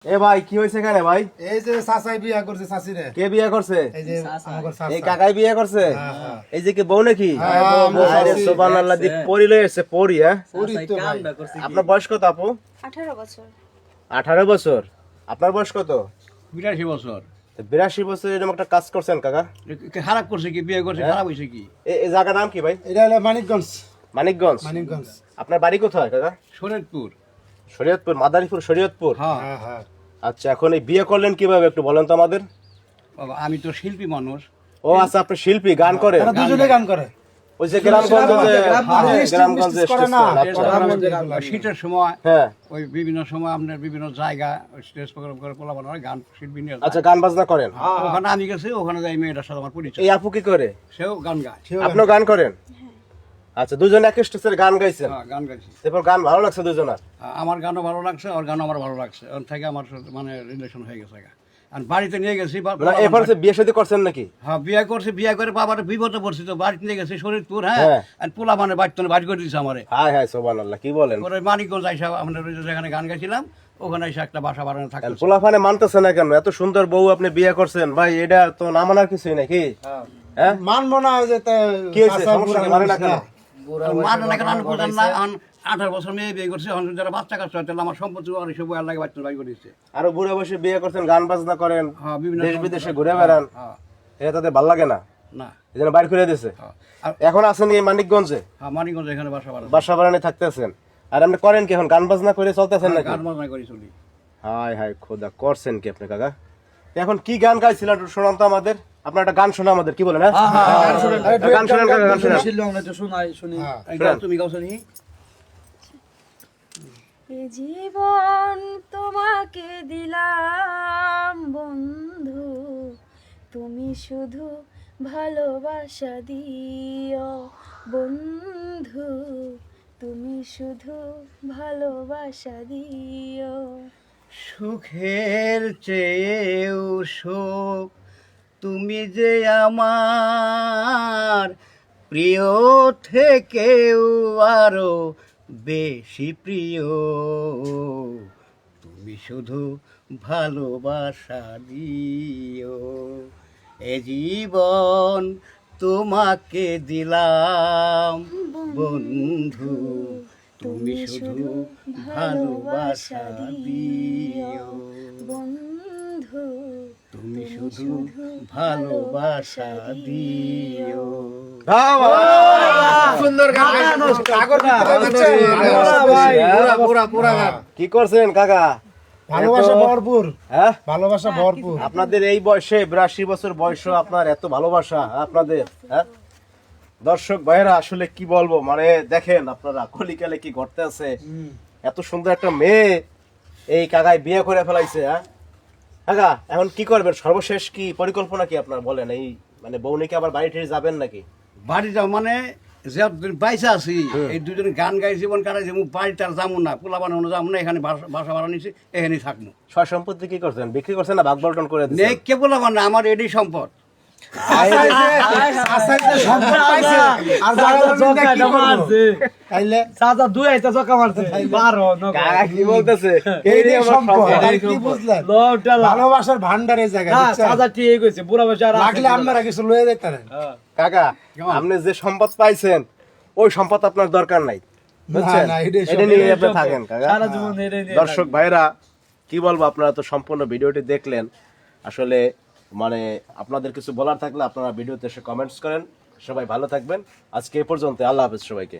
এ ভাই কি হয়েছে এখানে ভাই? এই যে চাচাই বিয়া করছে চাচিরে। কে বিয়ে করছে? এই যে আমাদের চাচা। এই কাকাই বিয়ে করছে? এই যে কি বউ নাকি? বউ। আরে সুবহানাল্লাহ, দি পরি লইছে পরি। হ্যাঁ, পরি তো ভাই। আপনার বয়স কত আপু? 18 বছর। 18 বছর। আপনার বয়স কত? 82 বছর। 82 বছর এরকম একটা কাজ করছেন কাকা? খারাপ করছে কি, বিয়ে করছে খারাপ হয়েছে কি? এই জায়গার নাম কি ভাই? এটা হলো মানিকগঞ্জ। মানিকগঞ্জ। মানিকগঞ্জ। আপনার বাড়ি কোথায় কাকা? শরীয়তপুর। শরীয়তপুর, মাদারীপুর শরীয়তপুর। হ্যাঁ, হ্যাঁ হ্যাঁ। আচ্ছা, এখন এই বিয়ে করলেন কিভাবে একটু বলেন তো আমাদের। বাবা, আমি তো শিল্পী মানুষ। ও আচ্ছা, আপনি শিল্পী, গান করেন? তারা দুজনে গান করে। ওই যে গ্রামগঞ্জে, গ্রামগঞ্জে করে না। শীতের সময় হ্যাঁ। ওই বিভিন্ন সময় আপনার বিভিন্ন জায়গা স্টেজ প্রোগ্রাম করে পোলা বানানো গান শিল্পী নিয়ে যায়। আচ্ছা, গান বাজনা করেন? ওখানে আমি গেছি, ওখানে যাই মেয়েটার সাথে আমার পরিচয়। এই আপু কি করে? সেও গান গায়। আপনিও গান করেন? আচ্ছা, দুজন এক স্টেজের গান গাইছেন? হ্যাঁ, গান গাইছি। এরপর গান ভালো লাগছে দুজনের? আমার গানও ভালো লাগছে, ওর গানও আমার ভালো লাগছে। ওর থেকে আমার সাথে মানে রিলেশন হয়ে গেছে। আর বাড়িতে নিয়ে গেছি। মানে এরপর যে বিয়ে শাদী করছেন নাকি? হ্যাঁ, বিয়ে করছে, বিয়ে করে বাবার বিপদে পড়ছি, তো বাড়িতে নিয়ে গেছে শরীরপুর। হ্যাঁ, হ্যাঁ। আর পোলা মানে বাড়ি করে দিচ্ছে আমারে। হায় হায় সুবহানাল্লাহ, কি বলেন? পরে মানিকগঞ্জ আইসা আমরা যেখানে গান গাইছিলাম ওখানে এসে একটা বাসা বানানো থাকতো। পোলাফানে মানতেছে না কেন? এত সুন্দর বউ আপনি বিয়ে করছেন ভাই, এটা তো না মানার কিছুই নাকি? হ্যাঁ, মানবো না যে কি হয়েছে? সমস্যা কি? মানে না কেন? মানে না কেন আমি বলতাম না। 18 বছর মেয়ে বিয়ে করছে, এখন যারা বাচ্চা কাচ্চা হয় তাহলে আমার সম্পত্তি আর এসব বয়ার লাগে বাচ্চা বাড়ি করে দিচ্ছে। আরো বুড়ে বসে বিয়ে করছেন, গান বাজনা করেন, হ্যাঁ, বিভিন্ন দেশ বিদেশে ঘুরে বেড়ান, হ্যাঁ, এটা তাদের ভাল লাগে না? না, এই জন্য বাইর করে দিয়েছে। হ্যাঁ। আর এখন আছেন এই মানিকগঞ্জে, হ্যাঁ, মানিকগঞ্জ এখানে বাসা বানানো। বাসা বাড়ানে থাকতেছেন। আর আপনি করেন কি এখন? গান বাজনা করে চলতেছেন নাকি? গান বাজনা করি চলি। হায় হায় খোদা, করছেন কি আপনি কাকা? এখন কি গান গাইছিলেন একটু শোনান তো আমাদের। আপনার একটা গান শোনা আমাদের, কি বলেন? হ্যাঁ, গান শোনেন কাকা, গান শোনেন। তুমি গাও শুনি। এ জীবন তোমাকে দিলাম বন্ধু, তুমি শুধু ভালোবাসা দিও বন্ধু, তুমি শুধু ভালোবাসা দিও। সুখের চেয়েও সুখ তুমি যে আমার, প্রিয় থেকেও আরো বেশি প্রিয়, তুমি শুধু ভালোবাসা দিও। এ জীবন তোমাকে দিলাম বন্ধু, তুমি শুধু ভালোবাসা দিও বন্ধু, তুমি শুধু ভালোবাসা দিও। সুন্দর গান কি করছেন কাকা? ভালোবাসা ভরপুর। হ্যাঁ, ভালোবাসা ভরপুর। আপনাদের এই বয়সে 82 বছর বয়স, আপনার এত ভালোবাসা আপনাদের। হ্যাঁ, দর্শক ভাইরা আসলে কি বলবো, মানে দেখেন আপনারা কলিকালে কি ঘটতে আছে। এত সুন্দর একটা মেয়ে এই কাকায় বিয়ে করে ফেলাইছে। হ্যাঁ কাকা, এখন কি করবেন? সর্বশেষ কি পরিকল্পনা কি আপনার বলেন? এই মানে বউ নাকি আবার বাড়ি ঠেড়ে যাবেন নাকি? বাড়ি যাও মানে যে বাইসা আছি, এই দুজন গান গাই জীবন কাটাই যে বাড়িতে আর যাবো না, পোলা বানানো যাবো না, এখানে বাসা বানানো নিচ্ছি, এখানেই থাকবো। সয় সম্পত্তি কি করছেন? বিক্রি করছেন না ভাগ বন্টন করে দিচ্ছেন? নেই কে পোলা বানা, আমার এডি সম্পদ। কাকা কি বলতেছে? ভালোবাসার ভান্ডারের জায়গায় লাগলে আপনারা কিছু লয়ে যেতেন। কাকা, আপনি যে সম্পদ পাইছেন ওই সম্পদ আপনার দরকার নাই, বুঝছেন? না, এটাই এটা নিয়ে আপনি থাকেন কাকা। দর্শক ভাইরা কি বলবো, আপনারা তো সম্পূর্ণ ভিডিওটি দেখলেন। আসলে মানে আপনাদের কিছু বলার থাকলে আপনারা ভিডিওতে এসে কমেন্টস করেন। সবাই ভালো থাকবেন। আজকে এই পর্যন্ত, আল্লাহ হাফেজ সবাইকে।